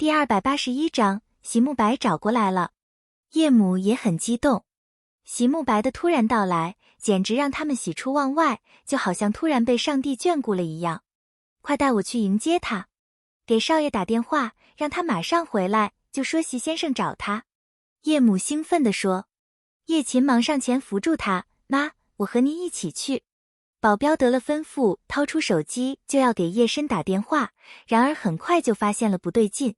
第281章，席慕白找过来了。叶母也很激动，席慕白的突然到来，简直让他们喜出望外，就好像突然被上帝眷顾了一样。快带我去迎接他，给少爷打电话，让他马上回来，就说席先生找他。叶母兴奋地说。叶琴忙上前扶住他，妈，我和您一起去。保镖得了吩咐，掏出手机就要给叶深打电话，然而很快就发现了不对劲。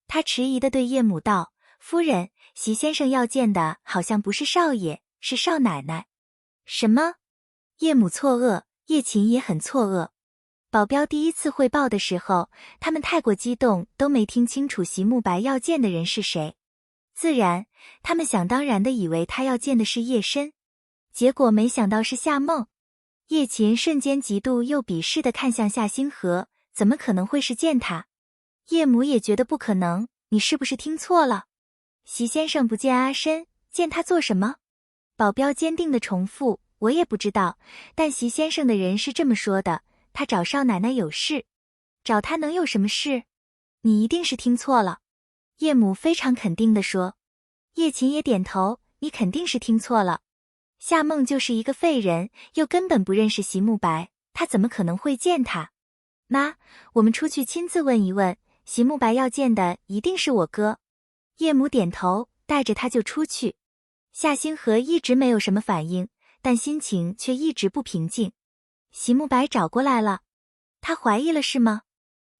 他迟疑地对叶母道：夫人，席先生要见的好像不是少爷，是少奶奶。什么？叶母错愕，叶琴也很错愕。保镖第一次汇报的时候，他们太过激动，都没听清楚席慕白要见的人是谁。自然，他们想当然地以为他要见的是叶深，结果没想到是夏梦。叶琴瞬间嫉妒又鄙视地看向夏星河，怎么可能会是见他？叶母也觉得不可能，你是不是听错了？席先生不见阿深，见他做什么？保镖坚定地重复，我也不知道，但席先生的人是这么说的，他找少奶奶有事。找他能有什么事？你一定是听错了。叶母非常肯定地说。叶琴也点头，你肯定是听错了。夏梦就是一个废人，又根本不认识席慕白，他怎么可能会见他？妈，我们出去亲自问一问，席慕白要见的一定是我哥。叶母点头，带着他就出去。夏星河一直没有什么反应，但心情却一直不平静。席慕白找过来了，他怀疑了是吗？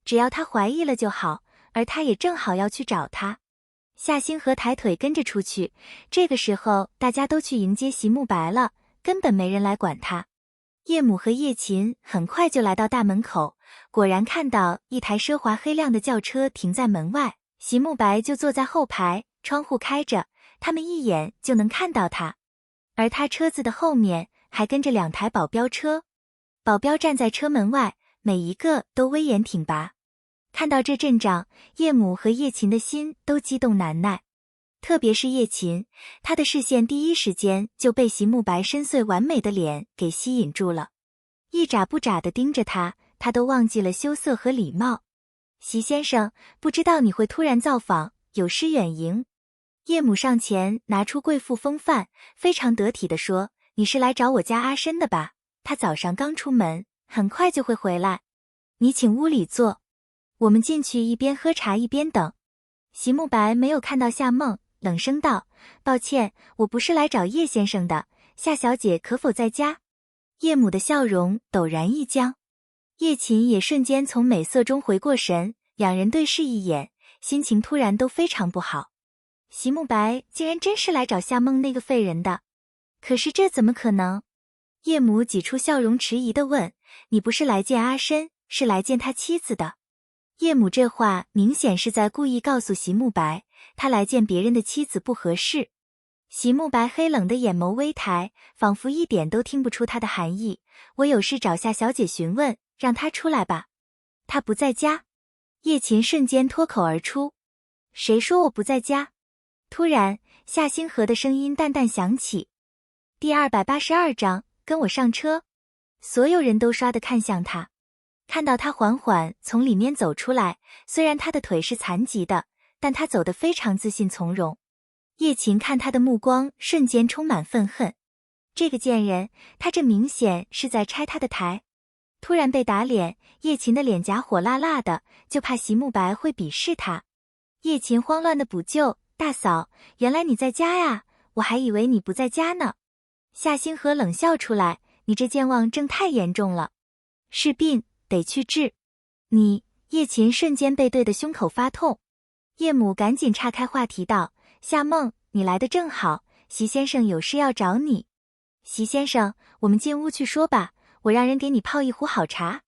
只要他怀疑了就好，而他也正好要去找他。夏星河抬腿跟着出去，这个时候大家都去迎接席慕白了，根本没人来管他。叶母和叶琴很快就来到大门口，果然看到一台奢华黑亮的轿车停在门外，席慕白就坐在后排，窗户开着，他们一眼就能看到他。而他车子的后面还跟着2台保镖车，保镖站在车门外，每一个都威严挺拔。看到这阵仗，叶母和叶琴的心都激动难耐，特别是叶琴，她的视线第一时间就被席慕白深邃完美的脸给吸引住了，一眨不眨地盯着他，他都忘记了羞涩和礼貌。席先生，不知道你会突然造访，有失远迎。叶母上前拿出贵妇风范，非常得体地说，你是来找我家阿深的吧？他早上刚出门，很快就会回来。你请屋里坐，我们进去一边喝茶一边等。席慕白没有看到夏梦，冷声道，抱歉，我不是来找叶先生的，夏小姐可否在家？叶母的笑容陡然一僵，叶琴也瞬间从美色中回过神，两人对视一眼，心情突然都非常不好。席慕白竟然真是来找夏梦那个废人的，可是这怎么可能？叶母挤出笑容迟疑地问，你不是来见阿深，是来见他妻子的。叶母这话明显是在故意告诉席慕白，他来见别人的妻子不合适。席慕白黑冷的眼眸微抬，仿佛一点都听不出他的含义。我有事找夏小姐询问，让她出来吧。她不在家。叶琴瞬间脱口而出，谁说我不在家？突然，夏星河的声音淡淡响起。第282章，跟我上车。所有人都唰地看向他。看到他缓缓从里面走出来，虽然他的腿是残疾的，但他走得非常自信从容。叶琴看他的目光瞬间充满愤恨，这个贱人，他这明显是在拆他的台。突然被打脸，叶琴的脸颊火辣辣的，就怕席慕白会鄙视他。叶琴慌乱的补救，大嫂，原来你在家呀，我还以为你不在家呢。夏星河冷笑出来，你这健忘症太严重了，是病，得去治。你，叶琴瞬间被对的胸口发痛。叶母赶紧岔开话题道，夏梦，你来得正好，席先生有事要找你。席先生，我们进屋去说吧，我让人给你泡一壶好茶。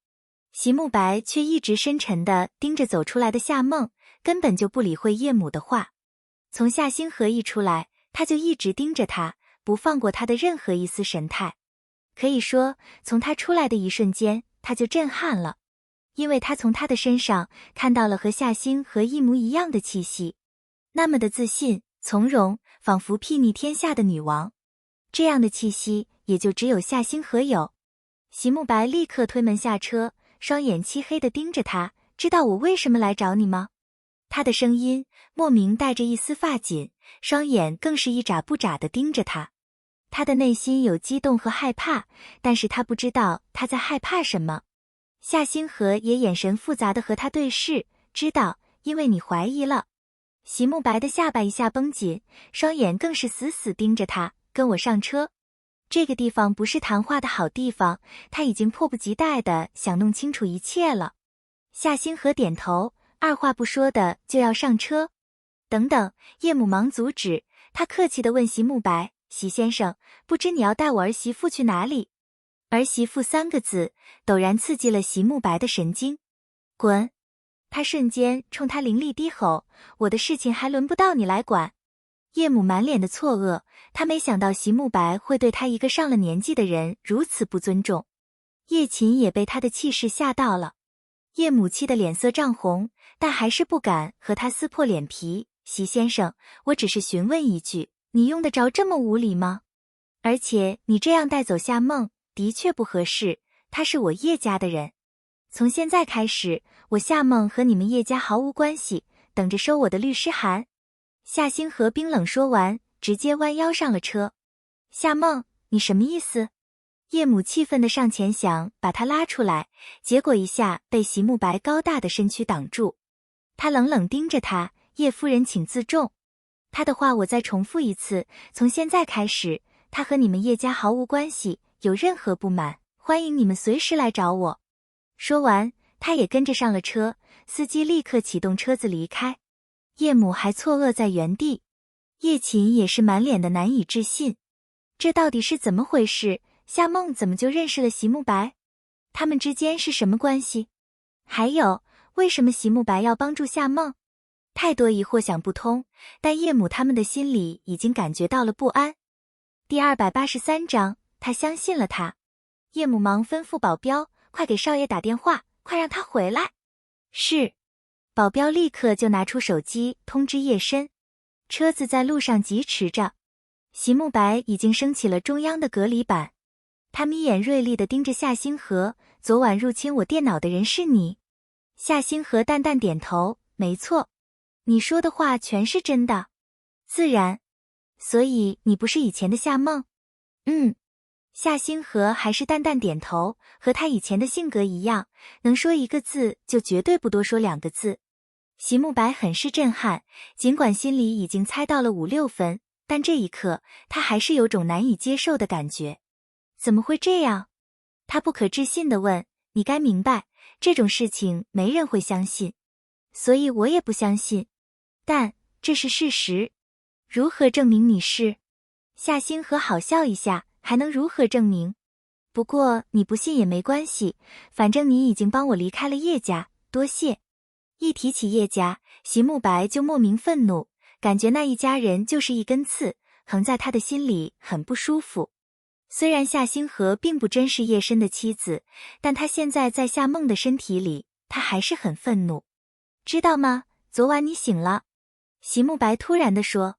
席慕白却一直深沉地盯着走出来的夏梦，根本就不理会叶母的话。从夏星河一出来，他就一直盯着他，不放过他的任何一丝神态。可以说，从他出来的一瞬间，他就震撼了，因为他从他的身上看到了和夏星河一模一样的气息，那么的自信、从容，仿佛睥睨天下的女王。这样的气息，也就只有夏星河有。席慕白立刻推门下车，双眼漆黑地盯着他，知道我为什么来找你吗？他的声音莫名带着一丝发紧，双眼更是一眨不眨地盯着他。他的内心有激动和害怕，但是他不知道他在害怕什么。夏星河也眼神复杂地和他对视，知道，因为你怀疑了。席慕白的下巴一下绷紧，双眼更是死死盯着他，跟我上车。这个地方不是谈话的好地方，他已经迫不及待地想弄清楚一切了。夏星河点头，二话不说的就要上车。等等，叶母忙阻止，他客气地问席慕白，席先生，不知你要带我儿媳妇去哪里？儿媳妇3个字陡然刺激了席慕白的神经。滚！他瞬间冲他凌厉低吼，我的事情还轮不到你来管。叶母满脸的错愕，他没想到席慕白会对他一个上了年纪的人如此不尊重。叶琴也被他的气势吓到了，叶母气得脸色涨红，但还是不敢和他撕破脸皮。席先生，我只是询问一句，你用得着这么无礼吗？而且你这样带走夏梦的确不合适，他是我叶家的人。从现在开始，我夏梦和你们叶家毫无关系，等着收我的律师函。夏星河冰冷说完，直接弯腰上了车。夏梦，你什么意思？叶母气愤地上前想把他拉出来，结果一下被席慕白高大的身躯挡住。他冷冷盯着他，叶夫人请自重。他的话我再重复一次，从现在开始，他和你们叶家毫无关系，有任何不满，欢迎你们随时来找我。说完，他也跟着上了车，司机立刻启动车子离开。叶母还错愕在原地，叶琴也是满脸的难以置信，这到底是怎么回事？夏梦怎么就认识了席慕白？他们之间是什么关系？还有，为什么席慕白要帮助夏梦？太多疑惑想不通，但叶母他们的心里已经感觉到了不安。第283章，他相信了他。叶母忙吩咐保镖，快给少爷打电话，快让他回来。是。保镖立刻就拿出手机通知叶深。车子在路上疾驰着，席慕白已经升起了中央的隔离板。他眯眼锐利地盯着夏星河，昨晚入侵我电脑的人是你？夏星河淡淡点头，没错。你说的话全是真的。自然。所以你不是以前的夏梦？夏星河还是淡淡点头，和他以前的性格一样，能说一个字就绝对不多说2个字。席慕白很是震撼，尽管心里已经猜到了5、6分，但这一刻他还是有种难以接受的感觉。怎么会这样？他不可置信地问，你该明白，这种事情没人会相信，所以我也不相信。但这是事实。如何证明你是？夏星河好笑一下，还能如何证明？不过你不信也没关系，反正你已经帮我离开了叶家，多谢。一提起叶家，席慕白就莫名愤怒，感觉那一家人就是一根刺，横在他的心里很不舒服。虽然夏星河并不真是叶深的妻子，但他现在在夏梦的身体里，他还是很愤怒。知道吗？昨晚你醒了。席慕白突然地说。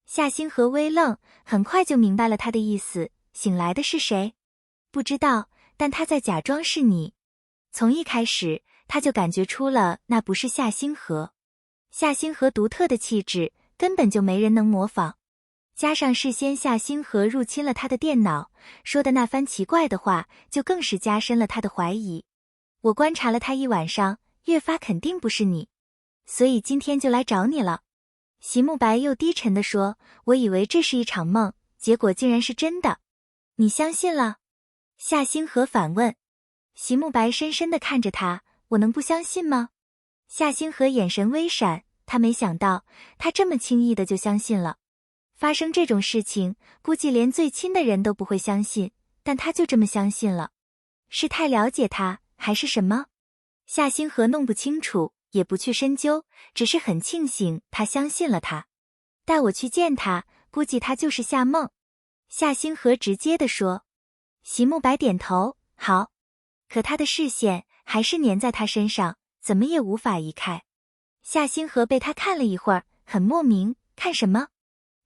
夏星河微愣，很快就明白了他的意思，醒来的是谁？不知道，但他在假装是你。从一开始，他就感觉出了那不是夏星河。夏星河独特的气质，根本就没人能模仿。加上事先夏星河入侵了他的电脑，说的那番奇怪的话，就更是加深了他的怀疑。我观察了他一晚上，越发肯定不是你，所以今天就来找你了。席慕白又低沉地说，我以为这是一场梦，结果竟然是真的。你相信了？夏星河反问。席慕白深深地看着他，我能不相信吗？夏星河眼神微闪，他没想到他这么轻易的就相信了。发生这种事情，估计连最亲的人都不会相信，但他就这么相信了。是太了解他，还是什么？夏星河弄不清楚，也不去深究，只是很庆幸他相信了他。带我去见他，估计他就是夏梦。夏星河直接地说。席慕白点头，好。可他的视线还是粘在他身上，怎么也无法移开。夏星河被他看了一会儿，很莫名，看什么？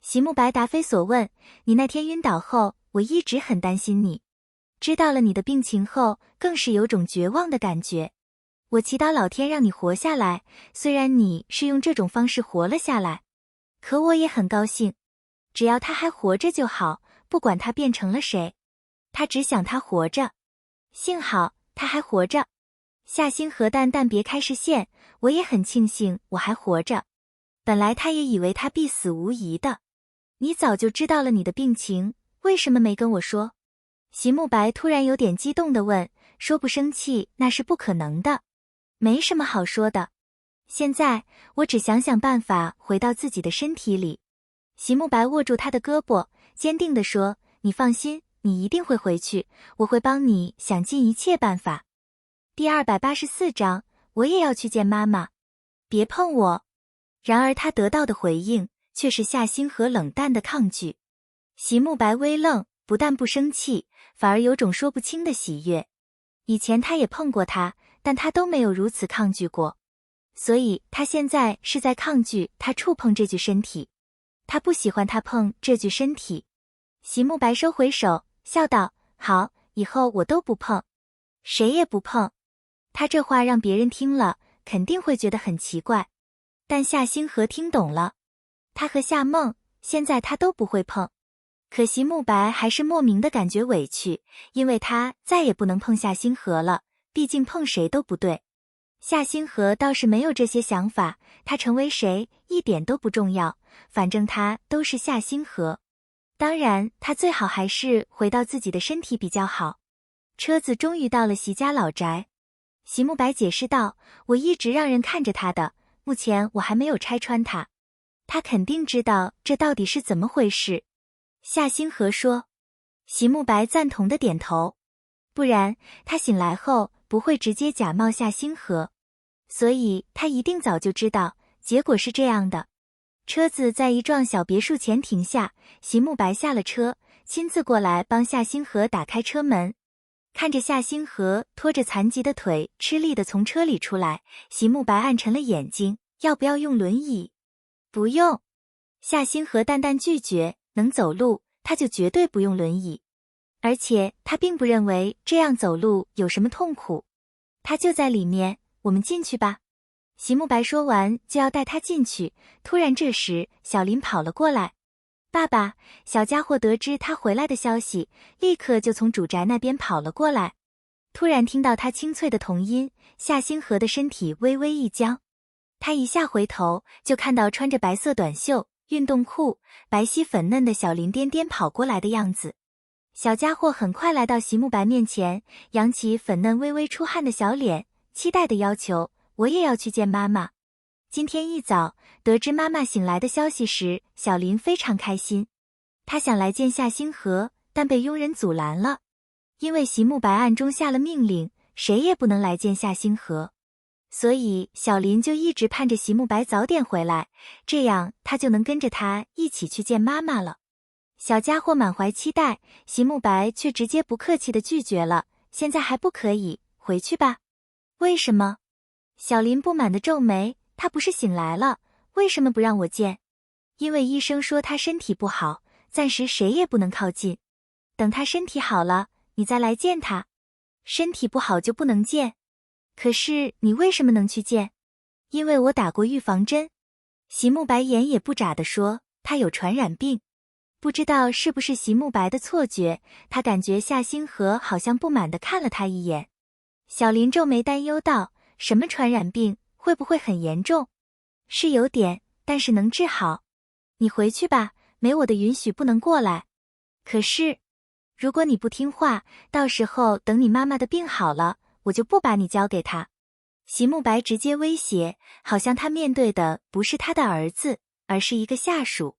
席慕白答非所问，你那天晕倒后，我一直很担心你。知道了你的病情后，更是有种绝望的感觉。我祈祷老天让你活下来，虽然你是用这种方式活了下来，可我也很高兴。只要他还活着就好，不管他变成了谁。他只想他活着。幸好他还活着。夏星河淡淡别开视线，我也很庆幸我还活着。本来他也以为他必死无疑的。你早就知道了你的病情，为什么没跟我说？席慕白突然有点激动地问，说不生气那是不可能的。没什么好说的。现在我只想想办法回到自己的身体里。席慕白握住他的胳膊，坚定地说，你放心，你一定会回去，我会帮你想尽一切办法。第284章，我也要去见妈妈。别碰我。然而他得到的回应却是夏星河冷淡的抗拒。席慕白微愣，不但不生气，反而有种说不清的喜悦。以前他也碰过他，但他都没有如此抗拒过。所以他现在是在抗拒他触碰这具身体。他不喜欢他碰这具身体。席慕白收回手，笑道，好，以后我都不碰，谁也不碰。他这话让别人听了肯定会觉得很奇怪，但夏星河听懂了。他和夏梦现在他都不会碰。可席慕白还是莫名的感觉委屈，因为他再也不能碰夏星河了，毕竟碰谁都不对。夏星河倒是没有这些想法，他成为谁一点都不重要，反正他都是夏星河。当然他最好还是回到自己的身体比较好。车子终于到了席家老宅。席慕白解释道，我一直让人看着他的，目前我还没有拆穿他。他肯定知道这到底是怎么回事。夏星河说。席慕白赞同的点头。不然他醒来后不会直接假冒夏星河，所以他一定早就知道结果是这样的。车子在一幢小别墅前停下，席慕白下了车，亲自过来帮夏星河打开车门。看着夏星河拖着残疾的腿吃力地从车里出来，席慕白暗沉了眼睛，要不要用轮椅？不用。夏星河淡淡拒绝，能走路他就绝对不用轮椅。而且他并不认为这样走路有什么痛苦。他就在里面，我们进去吧。席慕白说完就要带他进去，突然这时小林跑了过来。爸爸，小家伙得知他回来的消息，立刻就从主宅那边跑了过来。突然听到他清脆的童音，夏星河的身体微微一僵。他一下回头就看到穿着白色短袖、运动裤、白皙粉嫩的小林颠颠跑过来的样子。小家伙很快来到席慕白面前，扬起粉嫩微微出汗的小脸，期待地要求，我也要去见妈妈。今天一早得知妈妈醒来的消息时，小林非常开心。他想来见夏星河，但被佣人阻拦了，因为席慕白暗中下了命令，谁也不能来见夏星河。所以小林就一直盼着席慕白早点回来，这样他就能跟着他一起去见妈妈了。小家伙满怀期待，席慕白却直接不客气地拒绝了，现在还不可以，回去吧。为什么？小林不满地皱眉，他不是醒来了，为什么不让我见？因为医生说他身体不好，暂时谁也不能靠近。等他身体好了，你再来见他。身体不好就不能见？可是你为什么能去见？因为我打过预防针。席慕白眼也不眨地说，他有传染病。不知道是不是席慕白的错觉，他感觉夏星河好像不满地看了他一眼。小林皱眉担忧道，什么传染病，会不会很严重？是有点，但是能治好。你回去吧，没我的允许不能过来。可是，如果你不听话，到时候等你妈妈的病好了，我就不把你交给他。席慕白直接威胁，好像他面对的不是他的儿子，而是一个下属。